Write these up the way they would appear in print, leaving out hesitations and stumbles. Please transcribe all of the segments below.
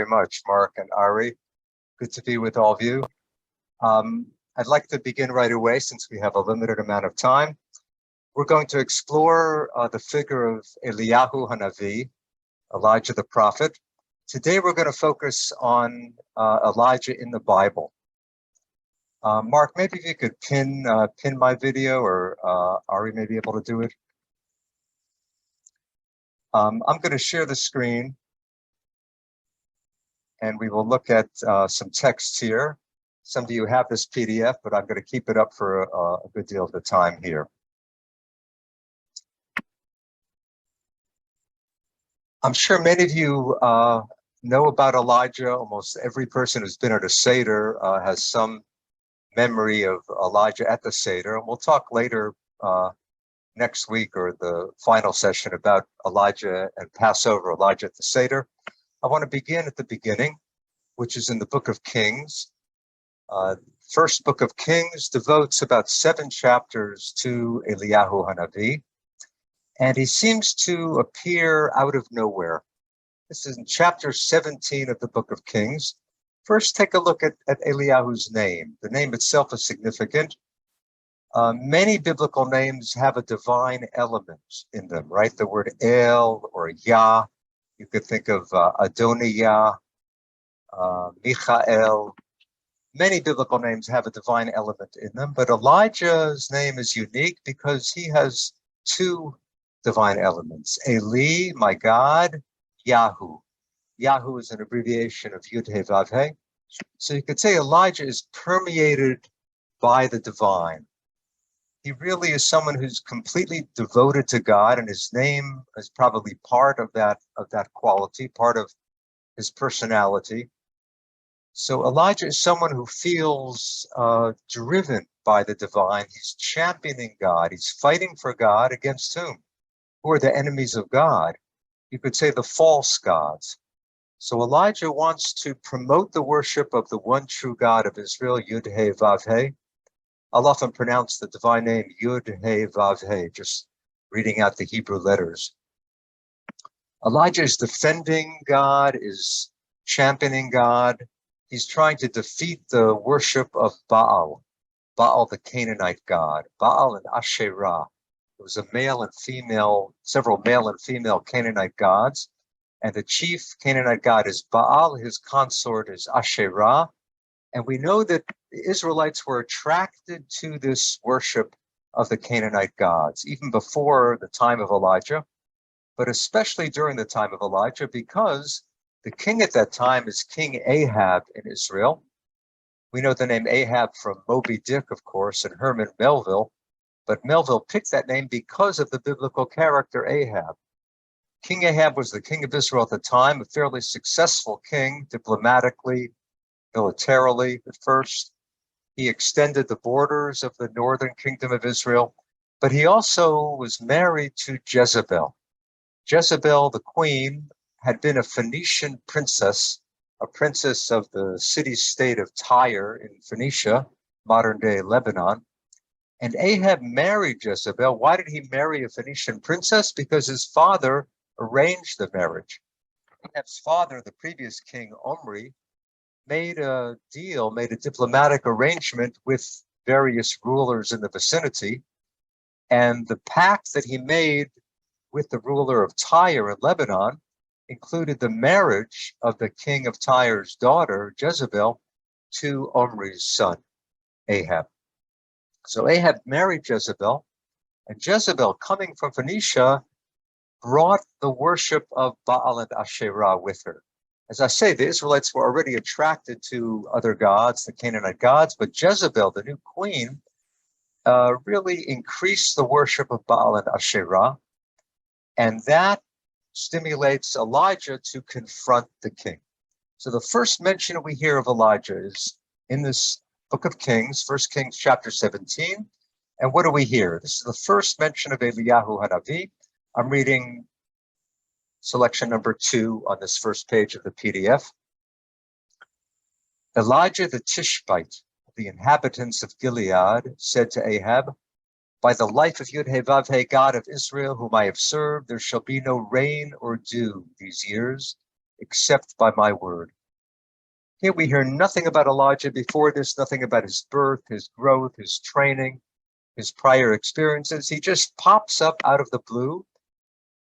very much, Mark and Ari. Good to be with all of you. I'd like to begin right away since we have a limited amount of time. We're going to explore the figure of Eliyahu Hanavi, Elijah the prophet. Today we're going to focus on Elijah in the Bible. Mark, maybe if you could pin my video, or Ari may be able to do it. I'm going to share the screen, and we will look at some texts here. Some of you have this PDF, but I'm going to keep it up for a good deal of the time here. I'm sure many of you know about Elijah. Almost every person who's been at a seder has some memory of Elijah at the seder. And we'll talk later next week or the final session about Elijah and Passover, Elijah at the seder. I want to begin at the beginning, which is in the book of Kings. First book of Kings devotes about 7 chapters to Eliyahu Hanavi, and he seems to appear out of nowhere. This is in chapter 17 of the book of Kings. First, take a look at Eliyahu's name. The name itself is significant. Many biblical names have a divine element in them, right? The word El or Yah. You could think of Adonijah, Michael. Many biblical names have a divine element in them, but Elijah's name is unique because he has 2 divine elements. Eli, my God, Yahu. Yahu is an abbreviation of Yud-He-Vav-He. So you could say Elijah is permeated by the divine. He really is someone who's completely devoted to God, and his name is probably part of that quality, part of his personality. So Elijah is someone who feels driven by the divine. He's championing God. He's fighting for God against whom? Who are the enemies of God? You could say the false gods. So Elijah wants to promote the worship of the one true God of Israel, Yud-He-Vav-He. I'll often pronounce the divine name Yud-He-Vav-He, just reading out the Hebrew letters. Elijah is defending God, is championing God. He's trying to defeat the worship of Baal, Baal the Canaanite god, Baal and Asherah. There was a male and female, several male and female Canaanite gods, and the chief Canaanite god is Baal, his consort is Asherah, and we know that the Israelites were attracted to this worship of the Canaanite gods, even before the time of Elijah, but especially during the time of Elijah, because the king at that time is King Ahab in Israel. We know the name Ahab from Moby Dick, of course, and Herman Melville, but Melville picked that name because of the biblical character Ahab. King Ahab was the king of Israel at the time, a fairly successful king, diplomatically, militarily at first. He extended the borders of the northern kingdom of Israel, but he also was married to Jezebel. Jezebel, the queen, had been a Phoenician princess, a princess of the city-state of Tyre in Phoenicia, modern-day Lebanon. And Ahab married Jezebel. Why did he marry a Phoenician princess? Because his father arranged the marriage. Ahab's father, the previous king Omri, made a deal, made a diplomatic arrangement with various rulers in the vicinity. And the pact that he made with the ruler of Tyre in Lebanon included the marriage of the king of Tyre's daughter, Jezebel, to Omri's son, Ahab. So Ahab married Jezebel, and Jezebel, coming from Phoenicia, brought the worship of Baal and Asherah with her. As I say, the Israelites were already attracted to other gods, the Canaanite gods, but Jezebel, the new queen, really increased the worship of Baal and Asherah, and that stimulates Elijah to confront the king. So the first mention we hear of Elijah is in this book of Kings, 1 Kings chapter 17. And what do we hear? This is the first mention of Eliyahu Hanavi. I'm reading selection number 2 on this first page of the PDF. Elijah the Tishbite, the inhabitants of Gilead, said to Ahab, "By the life of Yud-He-Vav-He, God of Israel, whom I have served, there shall be no rain or dew these years, except by my word. Here we hear nothing about Elijah before this, nothing about his birth, his growth, his training, his prior experiences. He just pops up out of the blue,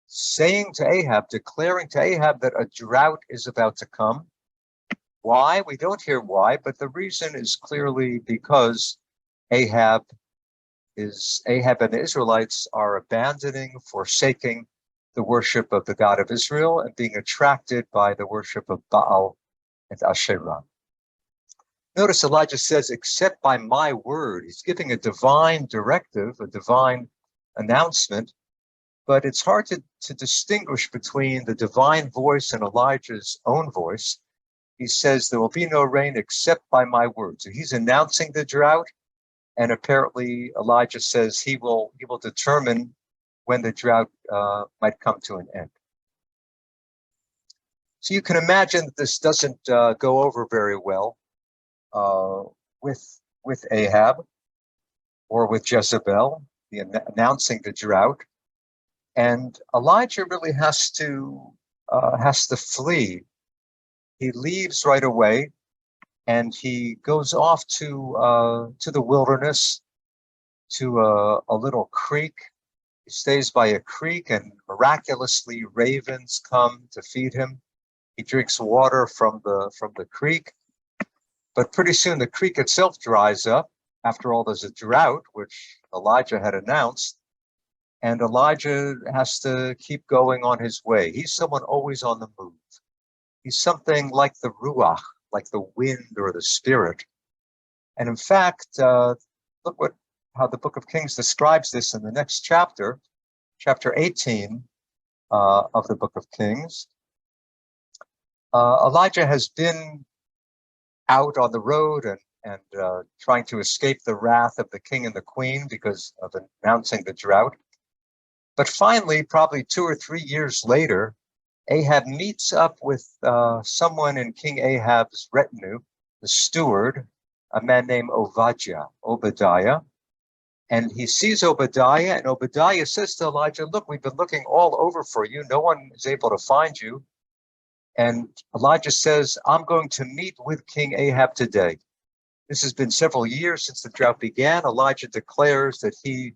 saying to Ahab, declaring to Ahab that a drought is about to come. Why? We don't hear why, but the reason is clearly because Ahab and the Israelites are abandoning, forsaking the worship of the God of Israel and being attracted by the worship of Baal and Asherah. Notice Elijah says, except by my word. He's giving a divine directive, a divine announcement, but it's hard to distinguish between the divine voice and Elijah's own voice. He says, there will be no rain except by my word. So he's announcing the drought, and apparently Elijah says he will determine when the drought might come to an end. So you can imagine that this doesn't go over very well with Ahab or with Jezebel, announcing the drought, and Elijah really has to flee. He leaves right away, and he goes off to the wilderness, to a little creek. He stays by a creek, and miraculously ravens come to feed him. He drinks water from the creek, but pretty soon the creek itself dries up. After all, there's a drought, which Elijah had announced, and Elijah has to keep going on his way. He's someone always on the move. He's something like the ruach, like the wind or the spirit. And in fact, look how the Book of Kings describes this in the next chapter, chapter 18 of the Book of Kings. Elijah has been out on the road and trying to escape the wrath of the king and the queen because of announcing the drought. But finally, probably 2 or 3 years later, Ahab meets up with someone in King Ahab's retinue, the steward, a man named Obadiah. And he sees Obadiah, and Obadiah says to Elijah, look, we've been looking all over for you. No one is able to find you. And Elijah says, I'm going to meet with King Ahab today. This has been several years since the drought began. Elijah declares that he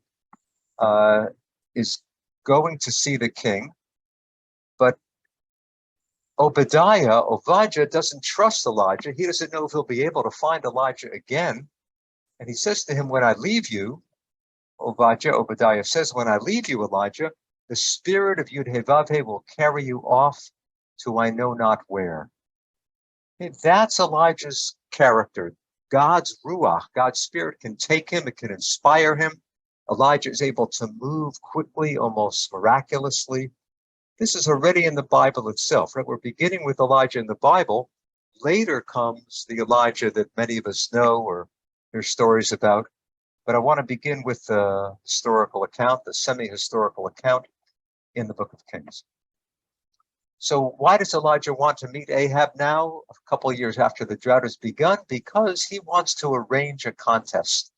is going to see the king. But Obadiah doesn't trust Elijah. He doesn't know if he'll be able to find Elijah again. And he says to him, when I leave you, Obadiah says, when I leave you, Elijah, the spirit of Yud-Heh-Vav-Heh will carry you off to I know not where. Okay, that's Elijah's character. God's ruach, God's spirit can take him, it can inspire him. Elijah is able to move quickly, almost miraculously. This is already in the Bible itself, right? We're beginning with Elijah in the Bible. Later comes the Elijah that many of us know or hear stories about. But I want to begin with the historical account, the semi-historical account in the Book of Kings. So why does Elijah want to meet Ahab now, a couple of years after the drought has begun? Because he wants to arrange a contest.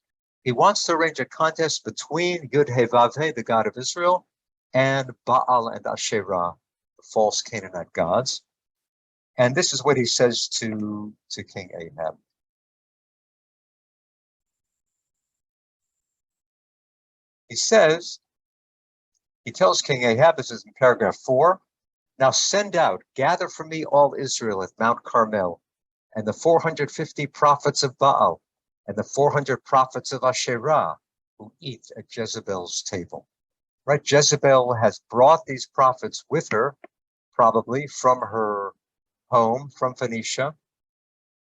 He wants to arrange a contest between Yud-Heh-Vav-Heh, the God of Israel, and Baal and Asherah, the false Canaanite gods. And this is what he says to King Ahab. He tells King Ahab, this is in paragraph 4, now send out, gather for me all Israel at Mount Carmel, and the 450 prophets of Baal, and the 400 prophets of Asherah, who eat at Jezebel's table. Right? Jezebel has brought these prophets with her, probably from her home, from Phoenicia.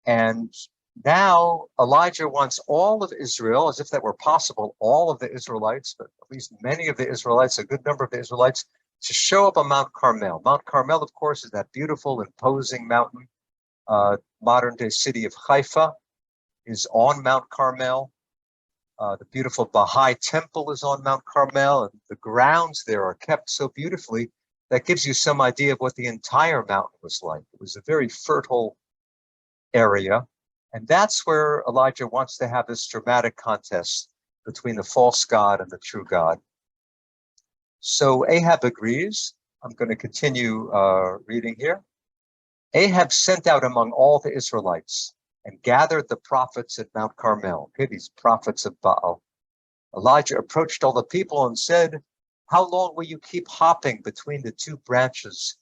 And now Elijah wants all of Israel, as if that were possible, all of the Israelites, but at least many of the Israelites, a good number of the Israelites, to show up on Mount Carmel. Mount Carmel, of course, is that beautiful, imposing mountain. Modern-day city of Haifa is on Mount Carmel. The beautiful Baha'i temple is on Mount Carmel, and the grounds there are kept so beautifully that gives you some idea of what the entire mountain was like. It was a very fertile area, and that's where Elijah wants to have this dramatic contest between the false god and the true God. So Ahab agrees. I'm going to continue reading here. Ahab sent out among all the Israelites and gathered the prophets at Mount Carmel. Okay, these prophets of Baal. Elijah approached all the people and said, how long will you keep hopping between the two branches?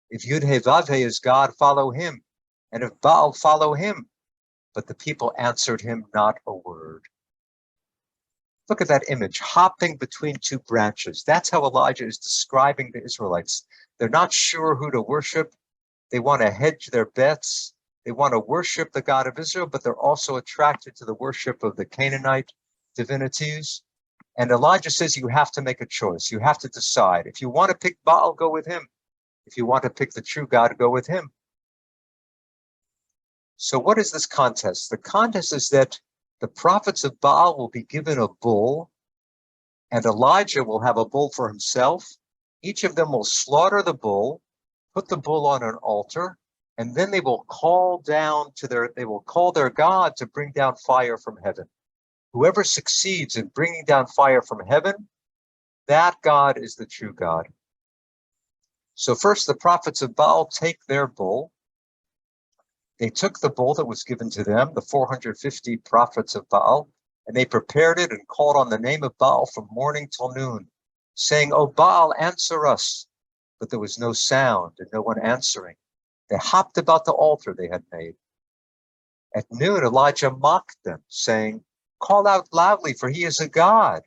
If Yud-Heh-Vav-Heh is God, follow him. And if Baal, follow him. But the people answered him not a word. Look at that image, hopping between two branches. That's how Elijah is describing the Israelites. They're not sure who to worship. They want to hedge their bets. They want to worship the God of Israel, but they're also attracted to the worship of the Canaanite divinities. And Elijah says you have to make a choice. You have to decide. If you want to pick Baal, go with him. If you want to pick the true God, go with him. So what is this contest? The contest is that the prophets of Baal will be given a bull, and Elijah will have a bull for himself. Each of them will slaughter the bull, put the bull on an altar, and then they will call their God to bring down fire from heaven. Whoever succeeds in bringing down fire from heaven, that God is the true God. So first, the prophets of Baal take their bull. They took the bull that was given to them, the 450 prophets of Baal, and they prepared it and called on the name of Baal from morning till noon, saying, "O Baal, answer us." But there was no sound and no one answering. They hopped about the altar they had made. At noon, Elijah mocked them, saying, "Call out loudly, for he is a god.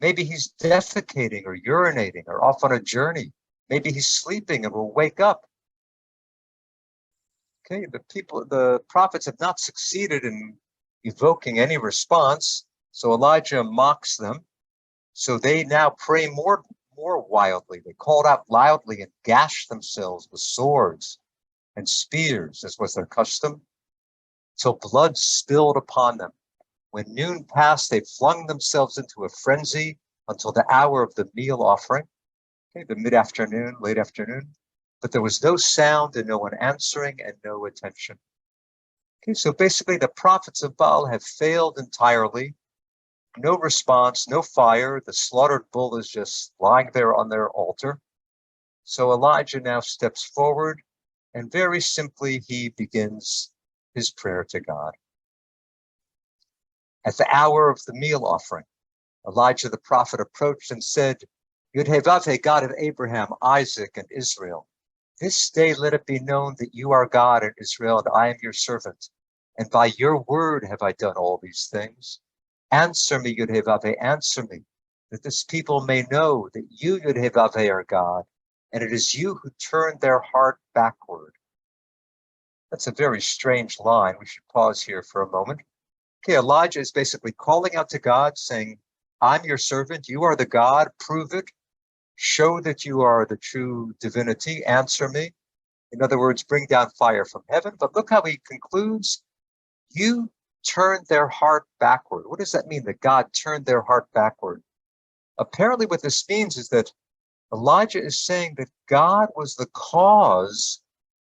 Maybe he's defecating or urinating or off on a journey. Maybe he's sleeping and will wake up." Okay, the prophets have not succeeded in evoking any response, so Elijah mocks them. So they now pray more wildly. They called out loudly and gashed themselves with swords and spears, as was their custom, till blood spilled upon them. When noon passed, they flung themselves into a frenzy until the hour of the meal offering, okay, the mid-afternoon, late afternoon. But there was no sound and no one answering and no attention. Okay, so basically the prophets of Baal have failed entirely. No response, no fire. The slaughtered bull is just lying there on their altar. So Elijah now steps forward and very simply he begins his prayer to God. At the hour of the meal offering, Elijah the prophet approached and said, "Yud-Heh-Vav-Heh, God of Abraham, Isaac, and Israel, this day let it be known that you are God in Israel, and I am your servant. And by your word have I done all these things. Answer me, Yud-Heh-Vav-Heh, answer me, that this people may know that you, Yud-Heh-Vav-Heh, are God, and it is you who turned their heart backward." That's a very strange line. We should pause here for a moment. Okay, Elijah is basically calling out to God, saying, "I'm your servant, you are the God, prove it. Show that you are the true divinity, answer me." In other words, bring down fire from heaven. But look how he concludes, "You turned their heart backward." What does that mean, that God turned their heart backward? Apparently what this means is that Elijah is saying that God was the cause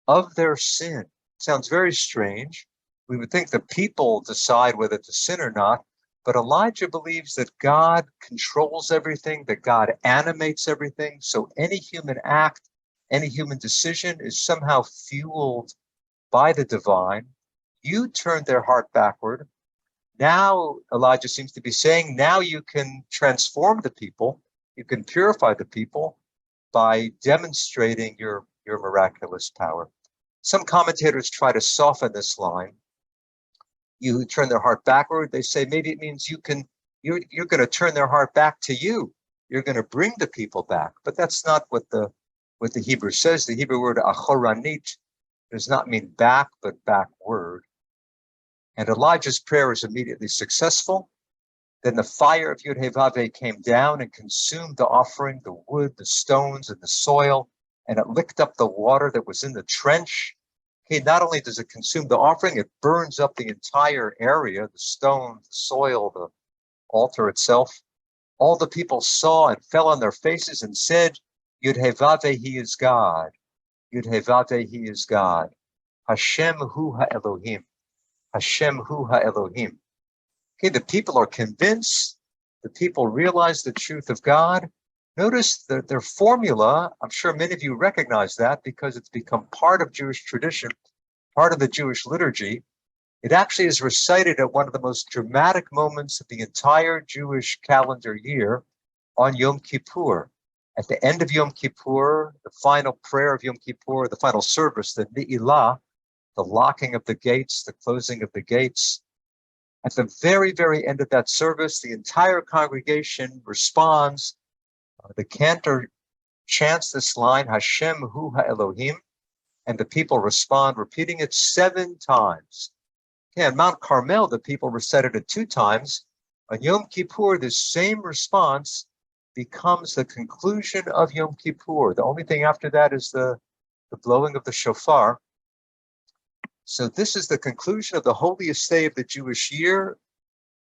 of their sin. Sounds very strange. We would think the people decide whether to sin or not, but Elijah believes that God controls everything, that God animates everything. So any human act, any human decision is somehow fueled by the divine. You turned their heart backward. Now, Elijah seems to be saying, now you can transform the people. You can purify the people by demonstrating your miraculous power. Some commentators try to soften this line. You turn their heart backward, they say maybe it means you're going to turn their heart back to you. You're going to bring the people back. But that's not what the Hebrew says. The Hebrew word achoranit does not mean back, but backward. And Elijah's prayer is immediately successful. Then the fire of Yud-Heh-Vav-Heh came down and consumed the offering, the wood, the stones, and the soil, and it licked up the water that was in the trench. Okay, not only does it consume the offering, it burns up the entire area, the stone, the soil, the altar itself. All the people saw and fell on their faces and said, "Yud-Heh-Vav-Heh, he is God. Yud-Heh-Vav-Heh, he is God. Hashem hu ha-Elohim. Hashem hu ha-Elohim." Okay, the people are convinced. The people realize the truth of God. Notice that their formula, I'm sure many of you recognize that because it's become part of Jewish tradition, part of the Jewish liturgy. It actually is recited at one of the most dramatic moments of the entire Jewish calendar year on Yom Kippur. At the end of Yom Kippur, the final prayer of Yom Kippur, the final service, the Ni'ilah, the locking of the gates, the closing of the gates. At the very, very end of that service, the entire congregation responds. The cantor chants this line, Hashem hu ha'Elohim, and the people respond, repeating it 7 times. Okay, on Mount Carmel, the people recited it 2 times. On Yom Kippur, this same response becomes the conclusion of Yom Kippur. The only thing after that is the blowing of the shofar. So this is the conclusion of the holiest day of the Jewish year,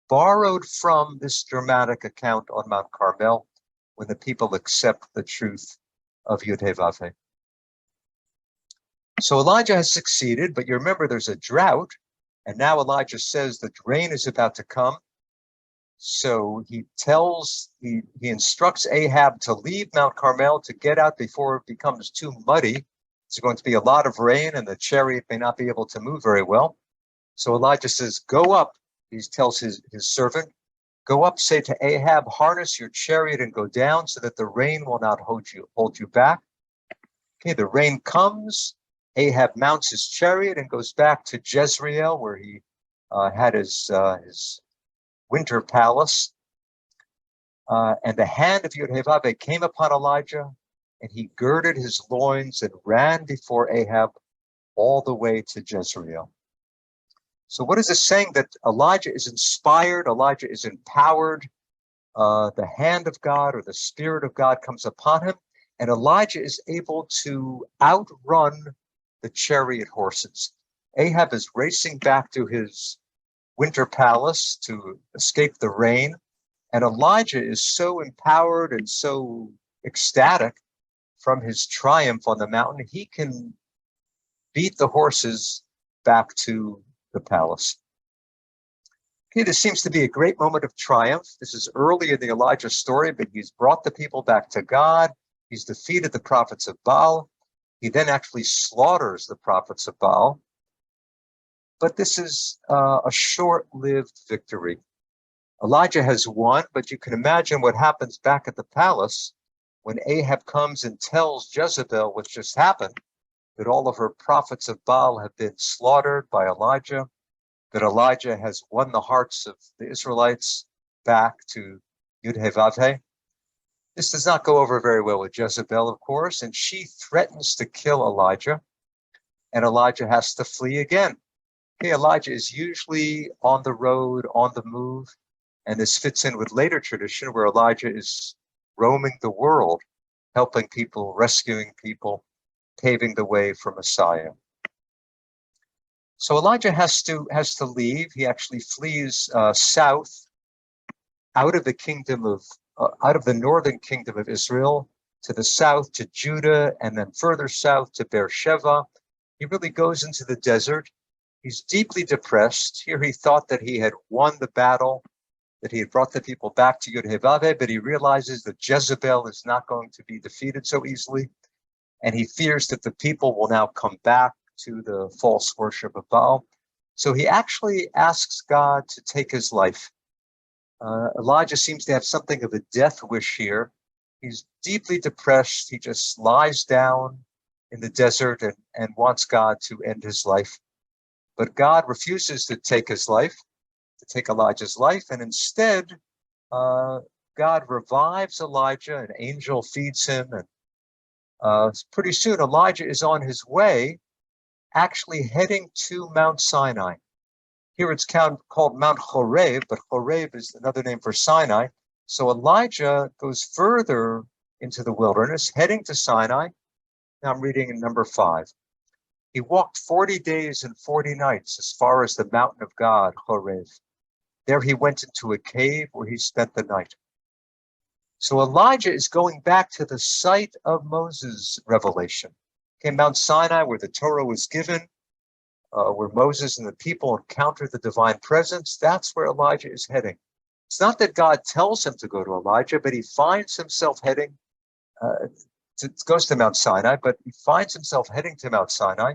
borrowed from this dramatic account on Mount Carmel, when the people accept the truth of Yud-Heh-Vav-Heh. So Elijah has succeeded, but you remember there's a drought, and now Elijah says the rain is about to come. So he instructs Ahab to leave Mount Carmel, to get out before it becomes too muddy. There's going to be a lot of rain, and the chariot may not be able to move very well. So Elijah says, go up. He tells his servant, go up, say to Ahab, harness your chariot and go down so that the rain will not hold you back. Okay, the rain comes. Ahab mounts his chariot and goes back to Jezreel, where he had his winter palace. And the hand of Yud-Heh-Vav-Heh came upon Elijah, and he girded his loins and ran before Ahab all the way to Jezreel. So what is this saying? That Elijah is inspired, Elijah is empowered, the hand of God or the Spirit of God comes upon him, and Elijah is able to outrun the chariot horses. Ahab is racing back to his winter palace to escape the rain, and Elijah is so empowered and so ecstatic from his triumph on the mountain, he can beat the horses back to the palace. Okay, this seems to be a great moment of triumph. This is early in the Elijah story, but he's brought the people back to God. He's defeated the prophets of Baal. He then actually slaughters the prophets of Baal. But this is a short-lived victory. Elijah has won, but you can imagine what happens back at the palace when Ahab comes and tells Jezebel what just happened, that all of her prophets of Baal have been slaughtered by Elijah, that Elijah has won the hearts of the Israelites back to Yud-Heh-Vav-Heh. This does not go over very well with Jezebel, of course, and she threatens to kill Elijah, and Elijah has to flee again. Okay, Elijah is usually on the road, on the move, and this fits in with later tradition where Elijah is roaming the world, helping people, rescuing people, paving the way for Messiah. So Elijah has to leave. He actually flees south, out of the kingdom of, out of the northern kingdom of Israel, to the south to Judah, and then further south to Beersheba. He really goes into the desert. He's deeply depressed. Here he thought that he had won the battle, that he had brought the people back to Yud-Heh-Vav-Heh, but he realizes that Jezebel is not going to be defeated so easily. And he fears that the people will now come back to the false worship of Baal. So he actually asks God to take his life. Elijah seems to have something of a death wish here. He's deeply depressed. He just lies down in the desert and wants God to end his life. But God refuses to take his life, to take Elijah's life, and instead, God revives Elijah. An angel feeds him, and pretty soon Elijah is on his way, actually heading to Mount Sinai. Here it's called Mount Horeb, but Horeb is another name for Sinai. So Elijah goes further into the wilderness, heading to Sinai. Now I'm reading in number 5. He walked 40 days and 40 nights as far as the mountain of God, Horeb. There he went into a cave where he spent the night. So Elijah is going back to the site of Moses' revelation. Okay, Mount Sinai, where the Torah was given, where Moses and the people encountered the divine presence. That's where Elijah is heading. It's not that God tells him to go to Elijah, but he finds himself heading, goes to Mount Sinai, but he finds himself heading to Mount Sinai.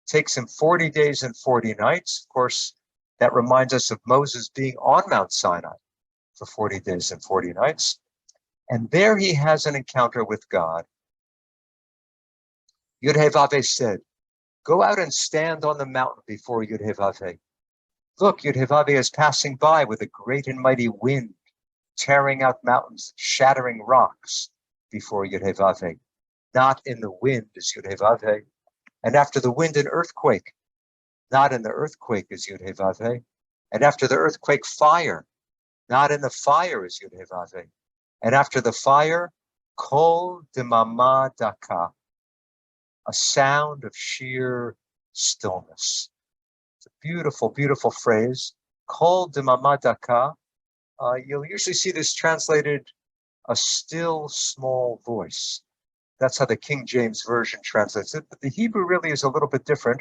Takes him 40 days and 40 nights. Of course, that reminds us of Moses being on Mount Sinai for 40 days and 40 nights. And there he has an encounter with God. Yud-Heh-Vav-Heh said, go out and stand on the mountain before Yud-Heh-Vav-Heh. Look, Yud-Heh-Vav-Heh is passing by with a great and mighty wind, tearing out mountains, shattering rocks before Yud-Heh-Vav-Heh. Not in the wind is Yud-Heh-Vav-Heh. And after the wind, an earthquake. Not in the earthquake is Yud-Heh-Vav-Heh. And after the earthquake, fire. Not in the fire is Yud-Heh-Vav-Heh. And after the fire, kol demama daka, a sound of sheer stillness. It's a beautiful, beautiful phrase. Kol demama daka. You'll usually see this translated, a still small voice. That's how the King James Version translates it. But the Hebrew really is a little bit different.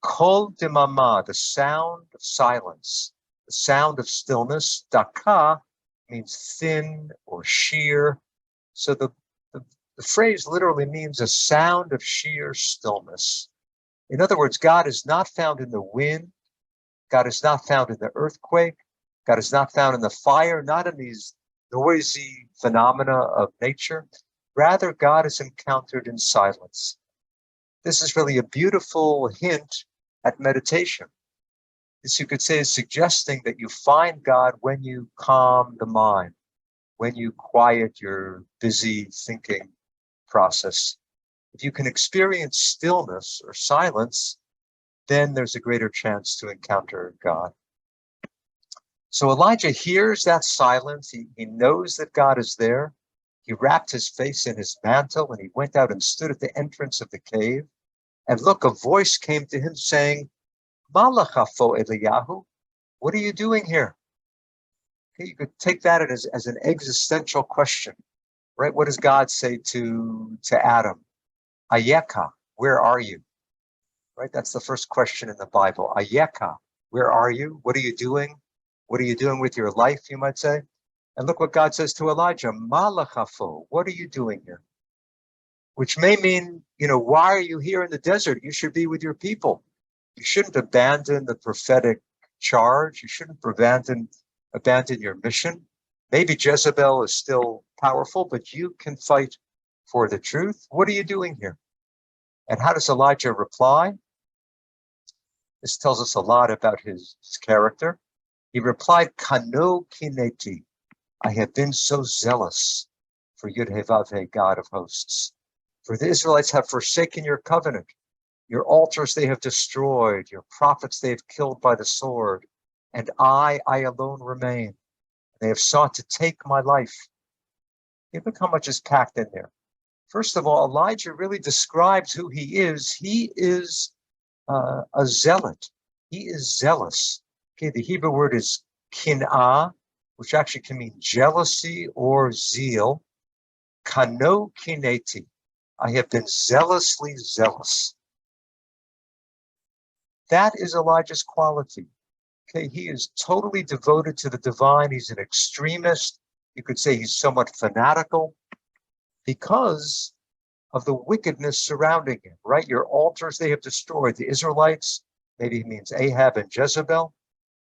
Kol demama, the sound of silence, the sound of stillness. Daka means thin or sheer. So the phrase literally means a sound of sheer stillness. In other words, God is not found in the wind. God is not found in the earthquake. God is not found in the fire, not in these noisy phenomena of nature. Rather, God is encountered in silence. This is really a beautiful hint at meditation. This, you could say, is suggesting that you find God when you calm the mind, when you quiet your busy thinking process. If you can experience stillness or silence, then there's a greater chance to encounter God. So Elijah hears that silence. He knows that God is there. He wrapped his face in his mantle and he went out and stood at the entrance of the cave. And look, a voice came to him saying, Malachafo Eliyahu, what are you doing here? Okay, you could take that as an existential question, right? What does God say to Adam? Ayeka, where are you? Right? That's the first question in the Bible. Ayeka, where are you? What are you doing? What are you doing with your life, you might say? And look what God says to Elijah, Malachafo, what are you doing here? Which may mean, why are you here in the desert? You should be with your people. You shouldn't abandon the prophetic charge. You shouldn't abandon your mission. Maybe Jezebel is still powerful, but you can fight for the truth. What are you doing here? And how does Elijah reply? This tells us a lot about his character. He replied, Kano kineti, I have been so zealous for Yud-Heh-Vav-Heh, God of hosts. For the Israelites have forsaken your covenant. Your altars they have destroyed. Your prophets they have killed by the sword. And I alone remain. They have sought to take my life. Look how much is packed in there. First of all, Elijah really describes who he is. He is a zealot. He is zealous. Okay, the Hebrew word is kin'ah, which actually can mean jealousy or zeal. Kano kineti, I have been zealously zealous. That is Elijah's quality. Okay, he is totally devoted to the divine. He's an extremist. You could say he's somewhat fanatical because of the wickedness surrounding him, right? Your altars they have destroyed. The Israelites, maybe he means Ahab and Jezebel.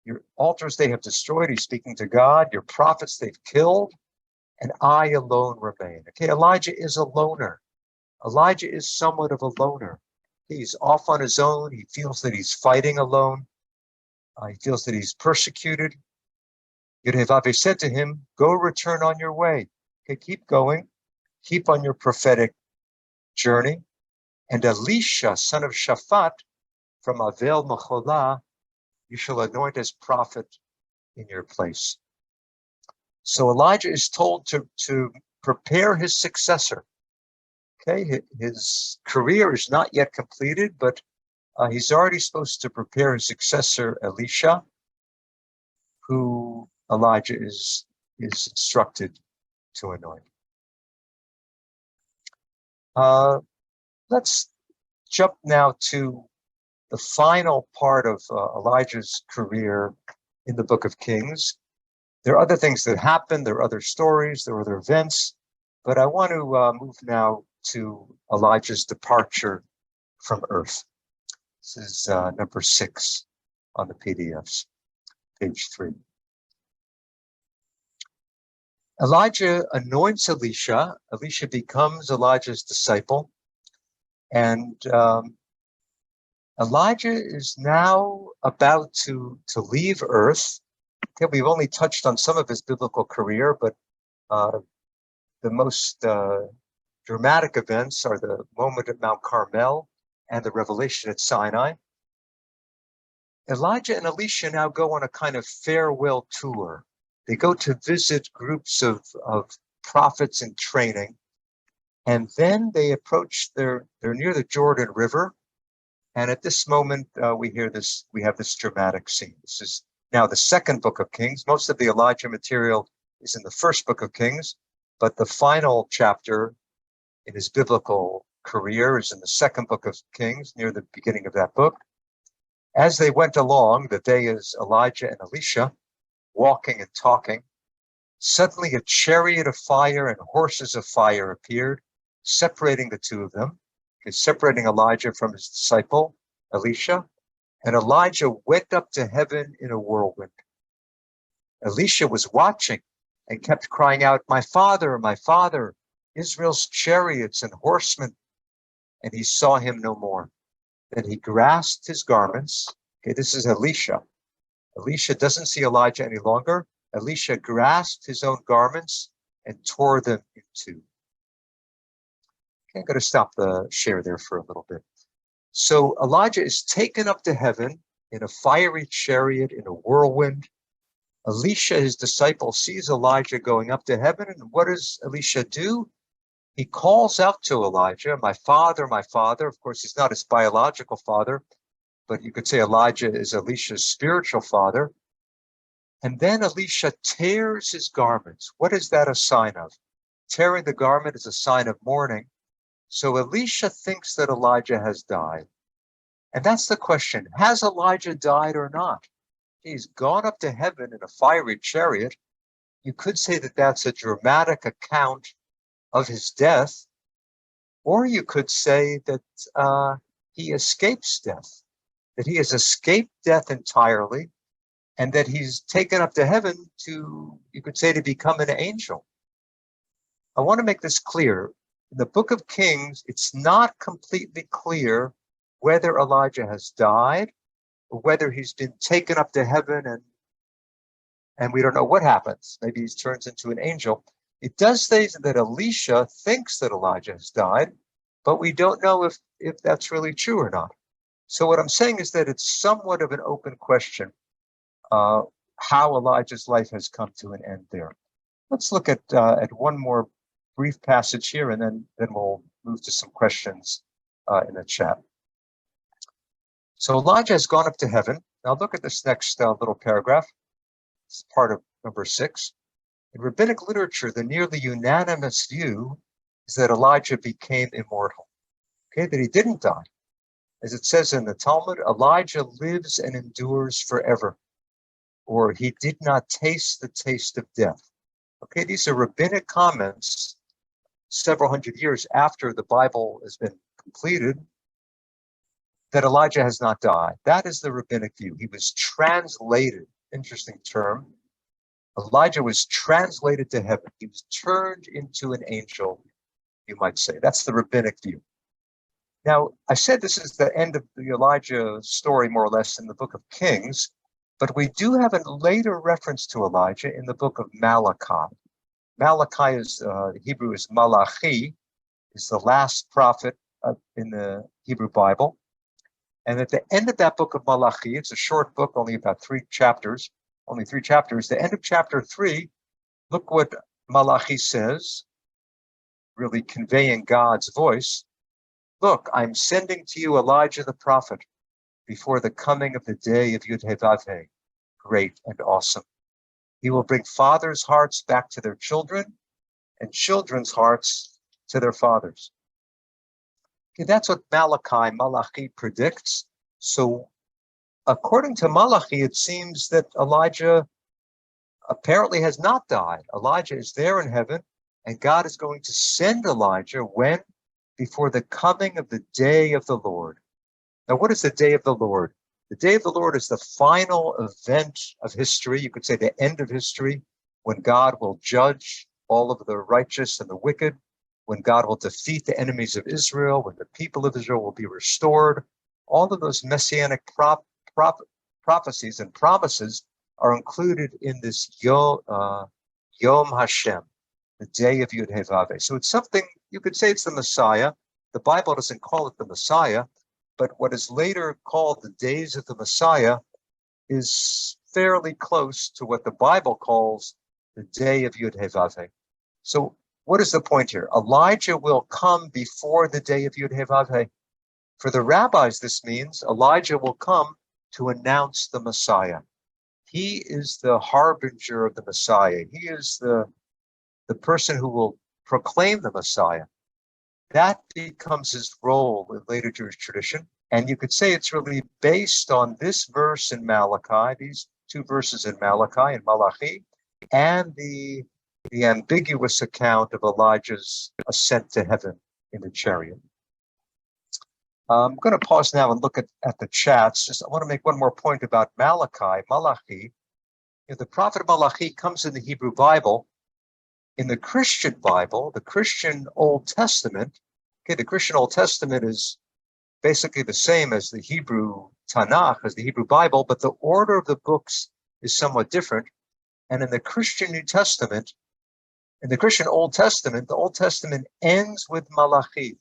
Your altars they have destroyed. He's speaking to God. Your prophets they've killed. And I alone remain. Okay, Elijah is a loner. Elijah is somewhat of a loner. He's off on his own. He feels that he's fighting alone. He feels that he's persecuted. Yud-Heh-Vav-Heh said to him, go return on your way. Okay, keep going. Keep on your prophetic journey. And Elisha, son of Shaphat, from Avel Mecholah, you shall anoint as prophet in your place. So Elijah is told to prepare his successor. Okay, his career is not yet completed, but he's already supposed to prepare his successor, Elisha, who Elijah is instructed to anoint. Let's jump now to the final part of Elijah's career in the book of Kings. There are other things that happen, there are other stories, there are other events, but I want to move now to Elijah's departure from earth. This is number 6 on the PDFs, page 3. Elijah anoints Elisha. Elisha becomes Elijah's disciple. And Elijah is now about to leave earth. Okay, we've only touched on some of his biblical career, but the most dramatic events are the moment at Mount Carmel and the revelation at Sinai. Elijah and Elisha now go on a kind of farewell tour. They go to visit groups of prophets in training, and then they approach, they're near the Jordan River, and at this moment we have this dramatic scene. This is now the 2nd book of Kings. Most of the Elijah material is in the 1st book of Kings, but the final chapter in his biblical career is in the 2nd book of Kings, near the beginning of that book. As they went along, the day is Elijah and Elisha walking and talking. Suddenly a chariot of fire and horses of fire appeared, separating the two of them, separating Elijah from his disciple, Elisha. And Elijah went up to heaven in a whirlwind. Elisha was watching and kept crying out, my father, Israel's chariots and horsemen. And he saw him no more. Then he grasped his garments. Okay, this is Elisha. Elisha doesn't see Elijah any longer. Elisha grasped his own garments and tore them in two. Okay, I'm going to stop the share there for a little bit. So Elijah is taken up to heaven in a fiery chariot, in a whirlwind. Elisha, his disciple, sees Elijah going up to heaven, and what does Elisha do? He calls out to Elijah, my father, my father. Of course, he's not his biological father, but you could say Elijah is Elisha's spiritual father. And then Elisha tears his garments. What is that a sign of? Tearing the garment is a sign of mourning. So Elisha thinks that Elijah has died. And that's the question. Has Elijah died or not? He's gone up to heaven in a fiery chariot. You could say that that's a dramatic account of his death, or you could say that he escapes death, that he has escaped death entirely, and that he's taken up to heaven to, you could say, to become an angel. I want to make this clear. In the book of Kings, it's not completely clear whether Elijah has died or whether he's been taken up to heaven and we don't know what happens. Maybe he turns into an angel. It does say that Elisha thinks that Elijah has died, but we don't know if that's really true or not. So what I'm saying is that it's somewhat of an open question how Elijah's life has come to an end there. Let's look at one more brief passage here, and then we'll move to some questions in the chat. So Elijah has gone up to heaven. Now look at this next little paragraph. It's part of number 6. In rabbinic literature, the nearly unanimous view is that Elijah became immortal, okay, that he didn't die. As it says in the Talmud, Elijah lives and endures forever, or he did not taste the taste of death. Okay, these are rabbinic comments several hundred years after the Bible has been completed, that Elijah has not died. That is the rabbinic view. He was translated, interesting term. Elijah was translated to heaven. He was turned into an angel, you might say. That's the rabbinic view. Now, I said this is the end of the Elijah story, more or less, in the book of Kings, but we do have a later reference to Elijah in the book of Malachi. Malachi is, the Hebrew is Malachi, is the last prophet in the Hebrew Bible. And at the end of that book of Malachi, it's a short book, only about 3 chapters, the end of chapter 3, look what Malachi says, really conveying God's voice. Look, I'm sending to you Elijah the prophet before the coming of the day of Yud-Heh-Vav-Heh, great and awesome. He will bring fathers' hearts back to their children and children's hearts to their fathers. Okay, that's what Malachi predicts. So according to Malachi, it seems that Elijah apparently has not died. Elijah is there in heaven, and God is going to send Elijah when? Before the coming of the day of the Lord. Now, what is the day of the Lord? The day of the Lord is the final event of history. You could say the end of history, when God will judge all of the righteous and the wicked, when God will defeat the enemies of Israel, when the people of Israel will be restored. All of those messianic prophecies and promises are included in this Yom Hashem, the day of Yud He Vav He. So it's something, you could say it's the Messiah. The Bible doesn't call it the Messiah, but what is later called the days of the Messiah is fairly close to what the Bible calls the day of Yud He Vav He. So what is the point here? Elijah will come before the day of Yud He Vav He. For the rabbis, this means Elijah will come to announce the Messiah. He is the harbinger of the Messiah. He is the person who will proclaim the Messiah. That becomes his role in later Jewish tradition. And you could say it's really based on this verse in Malachi, these two verses in Malachi and Malachi, and the ambiguous account of Elijah's ascent to heaven in the chariot. I'm going to pause now and look at the chats. I want to make one more point about Malachi. Malachi, the prophet Malachi comes in the Hebrew Bible. In the Christian Bible, the Christian Old Testament, okay, the Christian Old Testament is basically the same as the Hebrew Tanakh, as the Hebrew Bible, but the order of the books is somewhat different. And in the Christian New Testament, in the Christian Old Testament, the Old Testament ends with Malachi.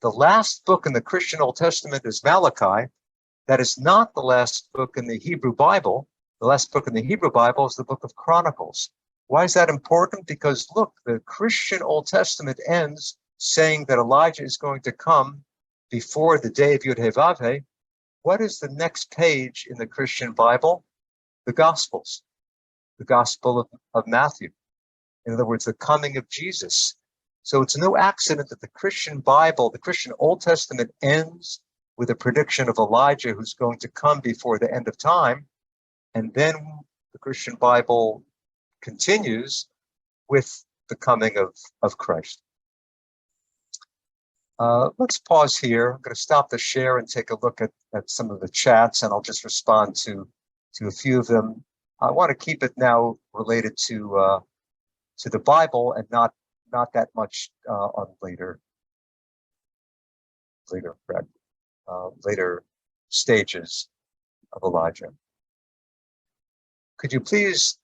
The last book in the Christian Old Testament is Malachi. That is not the last book in the Hebrew Bible. The last book in the Hebrew Bible is the book of Chronicles. Why is that important? Because look, the Christian Old Testament ends saying that Elijah is going to come before the day of Yud He Vav He. What is the next page in the Christian Bible? The Gospels, the Gospel of Matthew. In other words, the coming of Jesus. So it's no accident that the Christian Bible, the Christian Old Testament ends with a prediction of Elijah who's going to come before the end of time. And then the Christian Bible continues with the coming of Christ. Let's pause here. I'm going to stop the share and take a look at some of the chats, and I'll just respond to a few of them. I want to keep it now related to the Bible and not that much on later stages of Elijah. Could you please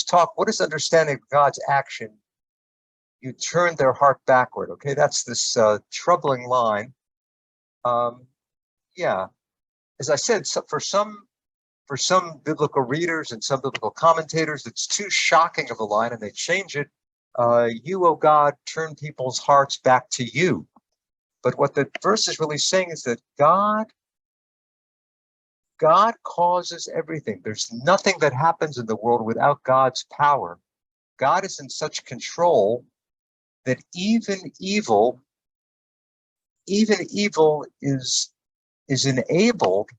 talk? What is understanding of God's action? You turn their heart backward. Okay, that's this troubling line. Yeah, as I said, for some biblical readers and some biblical commentators, it's too shocking of a line, and they change it. You, O God, turn people's hearts back to you. But what the verse is really saying is that God causes everything. There's nothing that happens in the world without God's power. God is in such control that even evil is enabled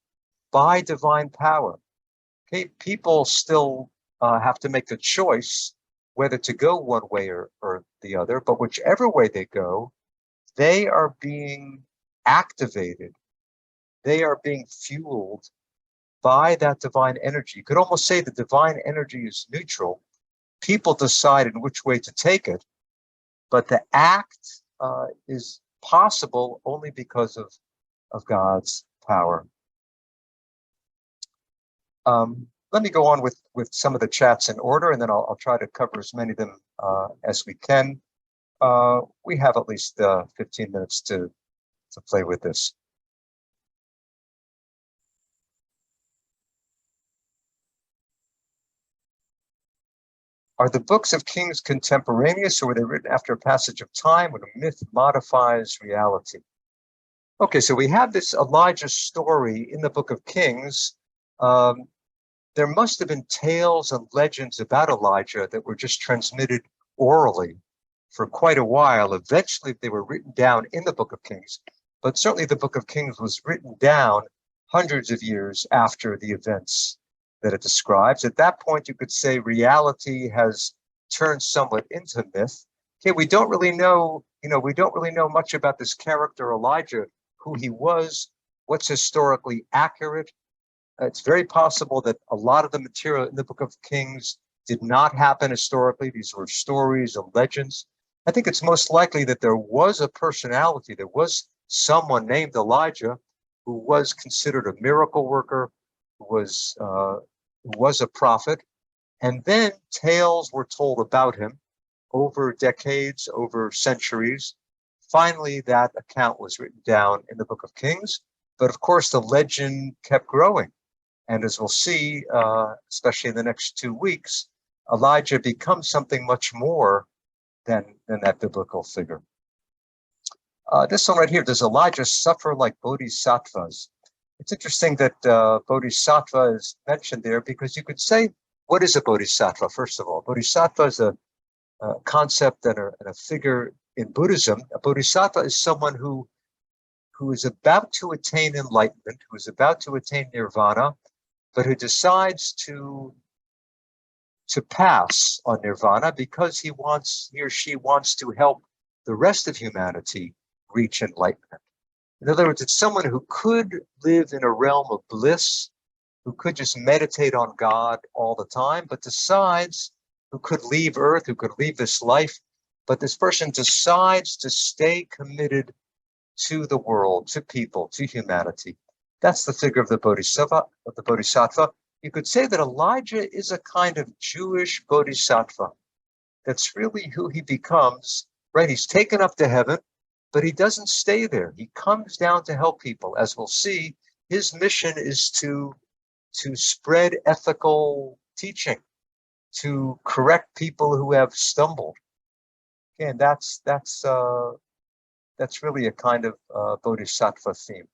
by divine power. Okay, people still have to make the choice whether to go one way or the other, but whichever way they go, they are being activated. They are being fueled by that divine energy. You could almost say the divine energy is neutral. People decide in which way to take it, but the act is possible only because of God's power. Let me go on with some of the chats in order, and then I'll try to cover as many of them as we can. We have at least 15 minutes to play with this. Are the books of Kings contemporaneous, or were they written after a passage of time when a myth modifies reality? Okay, so we have this Elijah story in the book of Kings. There must have been tales and legends about Elijah that were just transmitted orally for quite a while. Eventually, they were written down in the book of Kings, but certainly the book of Kings was written down hundreds of years after the events that it describes. At that point, you could say reality has turned somewhat into myth. Okay, we don't really know, we don't really know much about this character Elijah, who he was, what's historically accurate. It's very possible that a lot of the material in the Book of Kings did not happen historically. These were stories and legends. I think it's most likely that there was a personality, there was someone named Elijah who was considered a miracle worker, who was a prophet. And then tales were told about him over decades, over centuries. Finally, that account was written down in the Book of Kings. But of course, the legend kept growing. And as we'll see, especially in the next 2 weeks, Elijah becomes something much more than that biblical figure. This one right here, does Elijah suffer like bodhisattvas? It's interesting that bodhisattva is mentioned there because you could say, what is a bodhisattva? First of all, bodhisattva is a concept and a figure in Buddhism. A bodhisattva is someone who is about to attain enlightenment, who is about to attain nirvana, but who decides to pass on nirvana because he or she wants to help the rest of humanity reach enlightenment. In other words, it's someone who could live in a realm of bliss, who could just meditate on God all the time, but decides, who could leave Earth, who could leave this life, but this person decides to stay committed to the world, to people, to humanity. That's the figure of the bodhisattva. You could say that Elijah is a kind of Jewish bodhisattva. That's really who he becomes, right? He's taken up to heaven, but he doesn't stay there. He comes down to help people. As we'll see, his mission is to spread ethical teaching, to correct people who have stumbled. And that's really a kind of bodhisattva theme.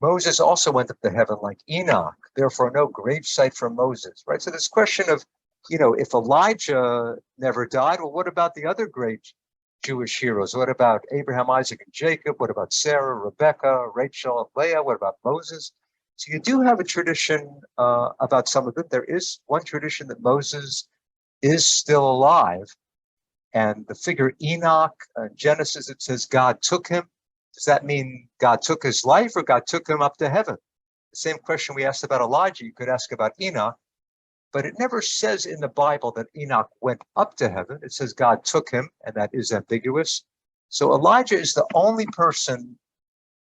Moses also went up to heaven like Enoch, therefore no gravesite for Moses, right? So this question of, if Elijah never died, well, what about the other great Jewish heroes? What about Abraham, Isaac, and Jacob? What about Sarah, Rebecca, Rachel, and Leah? What about Moses? So you do have a tradition about some of them. There is one tradition that Moses is still alive. And the figure Enoch, in Genesis, it says God took him. Does that mean God took his life or God took him up to heaven? The same question we asked about Elijah, you could ask about Enoch, but it never says in the Bible that Enoch went up to heaven. It says God took him, and that is ambiguous. So Elijah is the only person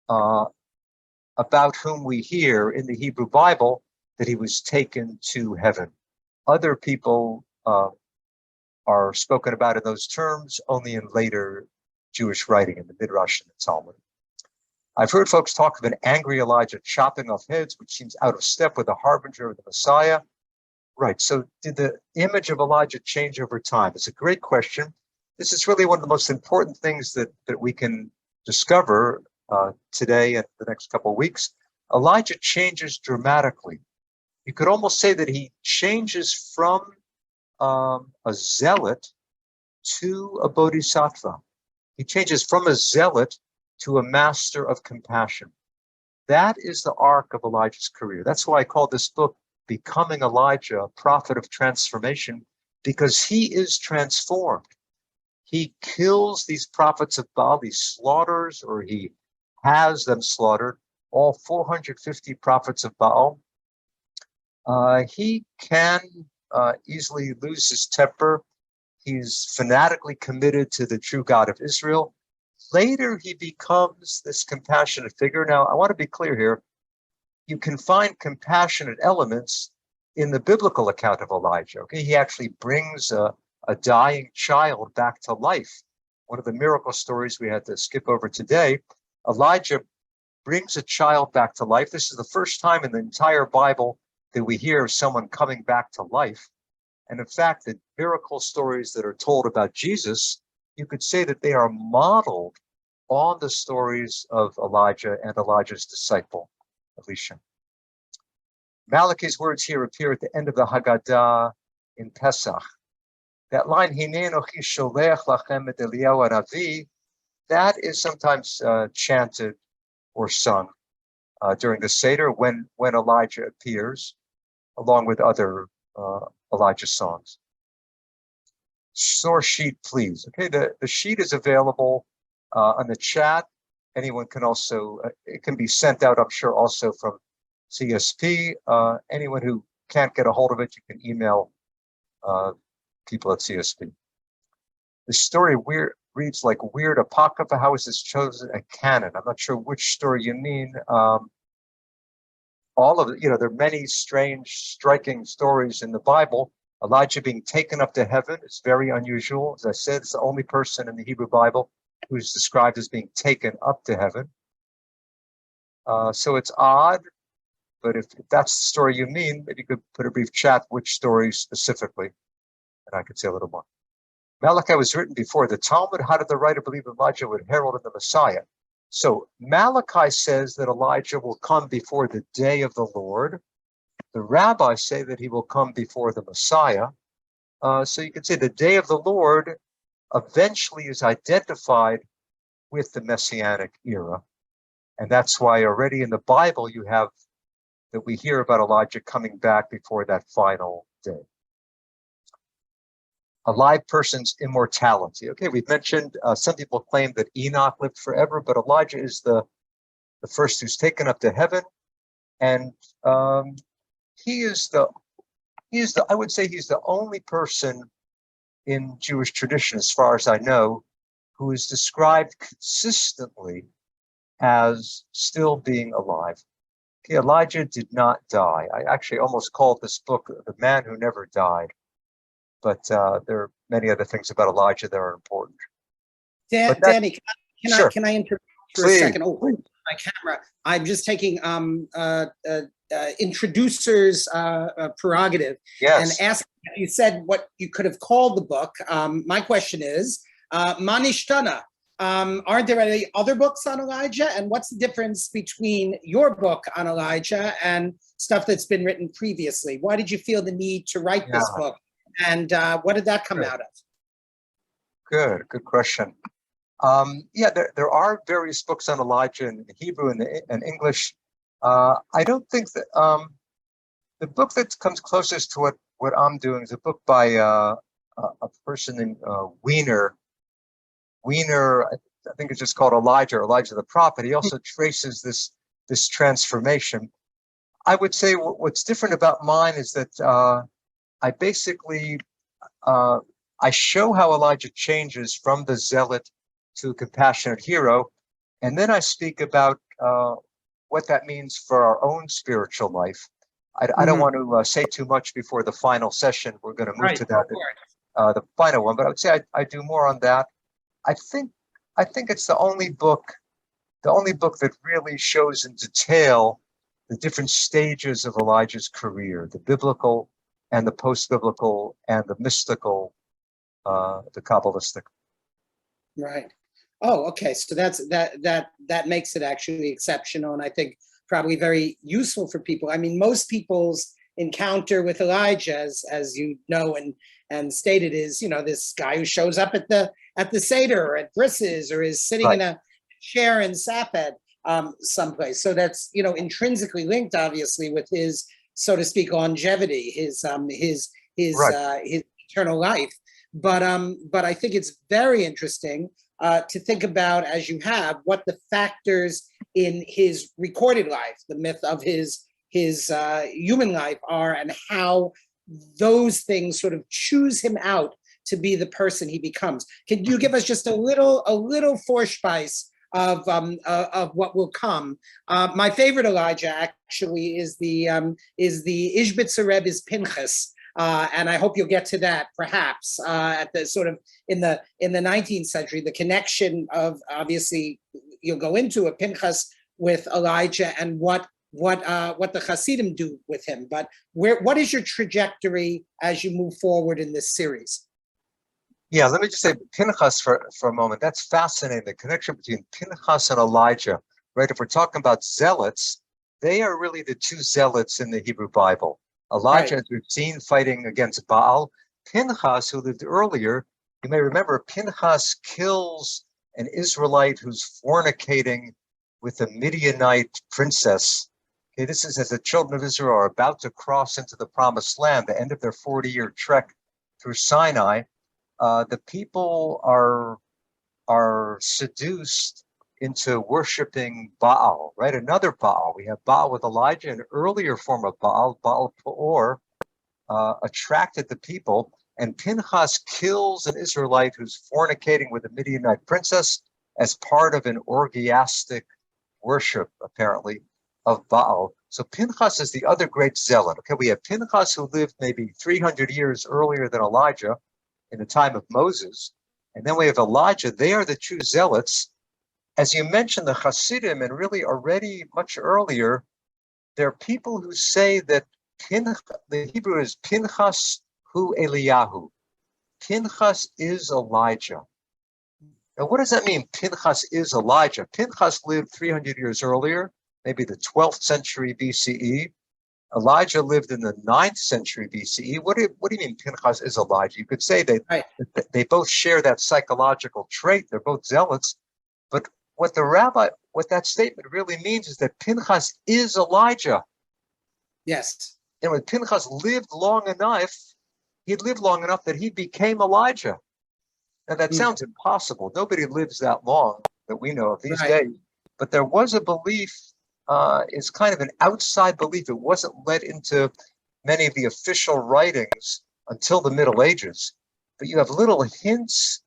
about whom we hear in the Hebrew Bible that he was taken to heaven. Other people are spoken about in those terms only in later Jewish writing in the Midrash and the Talmud. I've heard folks talk of an angry Elijah chopping off heads, which seems out of step with the Harbinger of the Messiah. Right, so did the image of Elijah change over time? It's a great question. This is really one of the most important things that we can discover today and the next couple of weeks. Elijah changes dramatically. You could almost say that he changes from a zealot to a bodhisattva. He changes from a zealot to a master of compassion. That is the arc of Elijah's career. That's why I call this book Becoming Elijah, a Prophet of Transformation, because he is transformed. He kills these prophets of Baal, he slaughters, or he has them slaughtered, all 450 prophets of Baal. He can easily lose his temper. He's fanatically committed to the true God of Israel. Later, he becomes this compassionate figure. Now, I want to be clear here. You can find compassionate elements in the biblical account of Elijah. Okay, he actually brings a dying child back to life. One of the miracle stories we had to skip over today, Elijah brings a child back to life. This is the first time in the entire Bible that we hear of someone coming back to life. And in fact, the miracle stories that are told about Jesus, you could say that they are modeled on the stories of Elijah and Elijah's disciple, Elisha. Malachi's words here appear at the end of the Haggadah in Pesach. That line, Hinei anochi sholech lachem et Eliyahu hanavi, that is sometimes chanted or sung during the seder when Elijah appears, along with other Elijah songs. Source sheet, please. Okay, the sheet is available on the chat. Anyone can also, it can be sent out, I'm sure, also from CSP. Anyone who can't get a hold of it, you can email people at CSP. The story reads like weird apocrypha. How is this chosen a canon? I'm not sure which story you mean. All of it, there are many strange, striking stories in the Bible. Elijah being taken up to heaven is very unusual. As I said, it's the only person in the Hebrew Bible who's described as being taken up to heaven. So it's odd, but if that's the story you mean, maybe you could put a brief chat which story specifically, and I could say a little more. Malachi was written before the Talmud. How did the writer believe Elijah would herald in the Messiah? So Malachi says that Elijah will come before the day of the Lord. The rabbis say that he will come before the Messiah. So you could say the day of the Lord eventually is identified with the messianic era. And that's why already in the Bible you have that we hear about Elijah coming back before that final day. A live person's immortality. Okay, we've mentioned some people claim that Enoch lived forever, but Elijah is the first who's taken up to heaven, and he is the I would say he's the only person in Jewish tradition, as far as I know, who is described consistently as still being alive. Okay, Elijah did not die. I actually almost called this book "The Man Who Never Died." But there are many other things about Elijah that are important. Danny, sure. Can I interrupt for Please, a second? Oh, please. My camera. I'm just taking introducer's prerogative. Yes. And ask. You said what you could have called the book. My question is, Manishtana. Aren't there any other books on Elijah? And what's the difference between your book on Elijah and stuff that's been written previously? Why did you feel the need to write this book? And what did that come out of? Good question. Yeah, there are various books on Elijah in Hebrew and English. I don't think that the book that comes closest to what I'm doing is a book by a person named Wiener. Wiener, I think it's just called Elijah the Prophet. He also traces this transformation. I would say what's different about mine is that I basically, I show how Elijah changes from the zealot to a compassionate hero. And then I speak about what that means for our own spiritual life. I don't want to say too much before the final session. We're going to move to that, the final one, but I would say I do more on that. I think it's the only book that really shows in detail the different stages of Elijah's career, the biblical and the post-biblical and the mystical, the Kabbalistic. Right. Oh, okay. So that makes it actually exceptional, and I think probably very useful for people. I mean, most people's encounter with Elijah, as you know and stated, is this guy who shows up at the seder or at brisses or is sitting in a chair in Saped someplace. So that's intrinsically linked, obviously, with his, so to speak, longevity, his eternal life. But I think it's very interesting to think about, as you have, what the factors in his recorded life, the myth of his human life are, and how those things sort of choose him out to be the person he becomes. Can you give us just a little Vorspice of what will come? My favorite Elijah actually is the Ishbitzer Rebbe's Pinchas. And I hope you'll get to that, perhaps, at the sort of in the 19th century. The connection of, obviously, you'll go into a Pinchas with Elijah and what the Hasidim do with him. But what is your trajectory as you move forward in this series? Yeah, let me just say Pinchas for a moment. That's fascinating. The connection between Pinchas and Elijah, right? If we're talking about zealots, they are really the two zealots in the Hebrew Bible. Elijah, as we've seen, fighting against Baal. Pinchas, who lived earlier, you may remember, Pinchas kills an Israelite who's fornicating with a Midianite princess. Okay, this is as the children of Israel are about to cross into the promised land, the end of their 40-year trek through Sinai. The people are seduced into worshiping Baal, right? Another Baal. We have Baal with Elijah, an earlier form of Baal, Baal Peor, attracted the people, and Pinchas kills an Israelite who's fornicating with a Midianite princess as part of an orgiastic worship, apparently, of Baal. So Pinchas is the other great zealot. Okay, we have Pinchas who lived maybe 300 years earlier than Elijah in the time of Moses. And then we have Elijah. They are the true zealots. As you mentioned, the Hasidim, and really already much earlier, there are people who say that the Hebrew is Pinchas hu Eliyahu. Pinchas is Elijah. Now, what does that mean? Pinchas is Elijah. Pinchas lived 300 years earlier, maybe the 12th century BCE. Elijah lived in the 9th century BCE. What do you mean Pinchas is Elijah? You could say they both share that psychological trait. They're both zealots. But what that statement really means is that Pinchas is Elijah. Yes. And when Pinchas lived long enough, he lived long enough that he became Elijah. Now that sounds impossible. Nobody lives that long that we know of these days. But there was a belief, it's kind of an outside belief. It wasn't let into many of the official writings until the Middle Ages. But you have little hints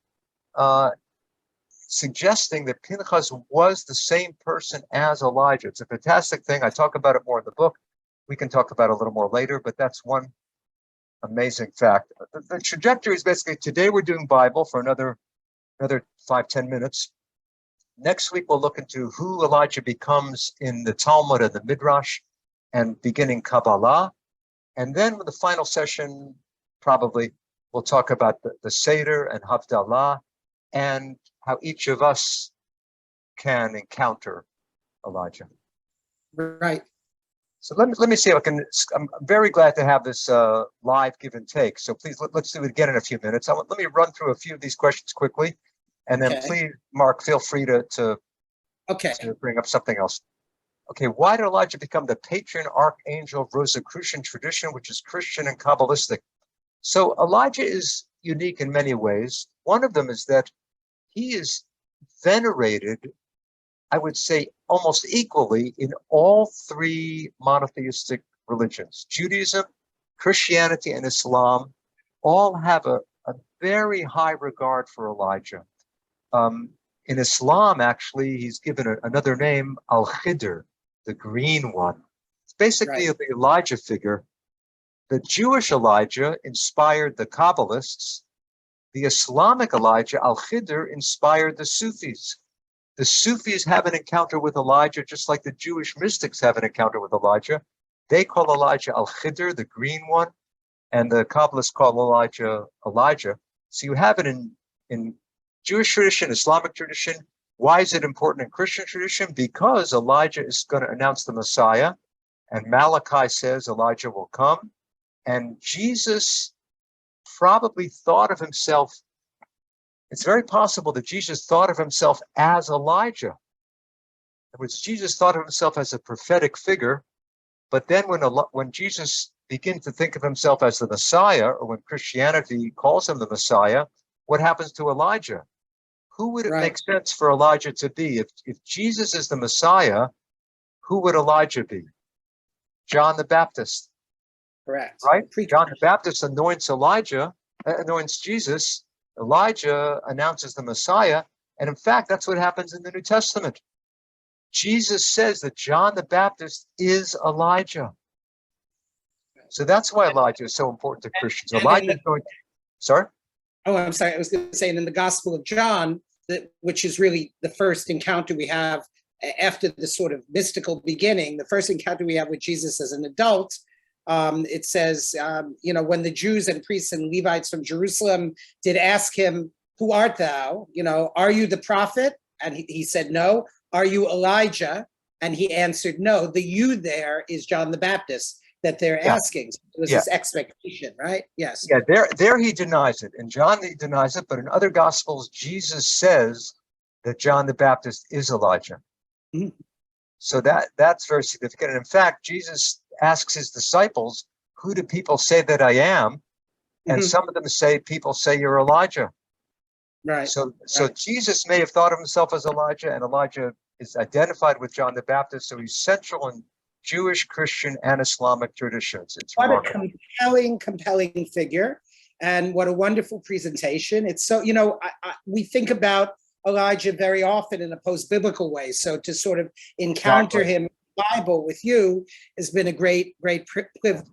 suggesting that Pinchas was the same person as Elijah. It's a fantastic thing. I talk about it more in the book. We can talk about it a little more later, but that's one amazing fact. The trajectory is basically today we're doing Bible for another 5-10 minutes. Next week we'll look into who Elijah becomes in the Talmud and the Midrash, and beginning Kabbalah. And then with the final session, probably we'll talk about the seder and Havdalah, and how each of us can encounter Elijah. Right. So let me see if I can. I'm very glad to have this live give and take. So please let's do it again in a few minutes. Let me run through a few of these questions quickly, and then please, Mark, feel free to bring up something else. Okay, why did Elijah become the patron archangel of Rosicrucian tradition, which is Christian and Kabbalistic? So Elijah is unique in many ways. One of them is that he is venerated, I would say, almost equally in all three monotheistic religions. Judaism, Christianity, and Islam all have a very high regard for Elijah. In Islam, actually, he's given another name, Al-Khidr, the green one. It's basically the Elijah figure. The Jewish Elijah inspired the Kabbalists. The Islamic Elijah, Al-Khidr, inspired the Sufis. The Sufis have an encounter with Elijah, just like the Jewish mystics have an encounter with Elijah. They call Elijah Al-Khidr, the green one, and the Kabbalists call Elijah Elijah. So you have it in Jewish tradition, Islamic tradition. Why is it important in Christian tradition? Because Elijah is going to announce the Messiah, and Malachi says Elijah will come. And Jesus probably thought of himself. It's very possible that Jesus thought of himself as Elijah. In other words, Jesus thought of himself as a prophetic figure, but then when Jesus begins to think of himself as the Messiah, or when Christianity calls him the Messiah, what happens to Elijah? Who would it make sense for Elijah to be? If Jesus is the Messiah, who would Elijah be? John the Baptist. Correct. Right? John the Baptist anoints Jesus. Elijah announces the Messiah. And in fact, that's what happens in the New Testament. Jesus says that John the Baptist is Elijah. So that's why Elijah is so important to Christians. Elijah is going. Sorry? Oh, I'm sorry. I was going to say, in the Gospel of John, which is really the first encounter we have after the sort of mystical beginning, the first encounter we have with Jesus as an adult, it says, when the Jews and priests and Levites from Jerusalem did ask him, "Who art thou? Are you the prophet?" And he said, "No." "Are you Elijah?" And he answered, "No." The "you" there is John the Baptist that they're asking. So it was this expectation, right? Yes. Yeah, there he denies it. In John, he denies it, but in other Gospels, Jesus says that John the Baptist is Elijah. Mhm. So that's very significant. And in fact, Jesus asks his disciples, who do people say that I am? And Mhm. some of them say, people say you're Elijah. Right. So Right. Jesus may have thought of himself as Elijah, and Elijah is identified with John the Baptist. So he's central in Jewish, Christian, and Islamic traditions. It's What a remarkable. compelling figure, and what a wonderful presentation. It's so, we think about Elijah very often in a post-biblical way. So to sort of encounter Exactly. him in the Bible with you has been a great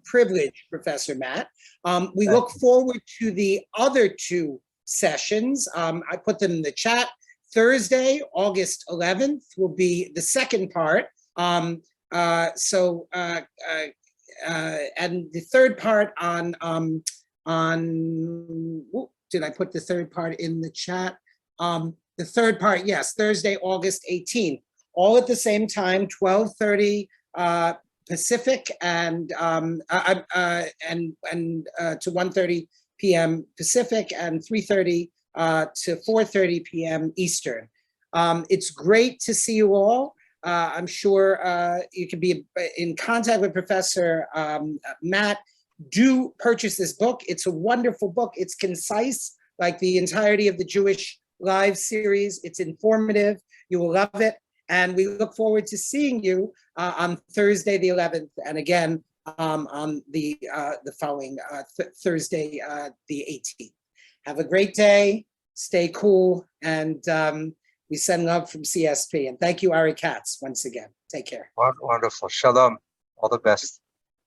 privilege, Professor Matt. We look forward to the other two sessions. I put them in the chat. Thursday, August 11th, will be the second part. And the third part did I put the third part in the chat? The third part, yes, Thursday, August 18th, all at the same time, 12:30 Pacific and to 1:30 p.m. Pacific and 3:30 to 4:30 p.m. Eastern. It's great to see you all. I'm sure you can be in contact with Professor Matt. Do purchase this book. It's a wonderful book. It's concise, like the entirety of the Jewish Live series. It's informative. You will love it. And we look forward to seeing you on Thursday, the 11th, and again on the following Thursday, the 18th. Have a great day. Stay cool. And we send love from CSP. And thank you, Ari Katz, once again. Take care. Wonderful. Shalom. All the best.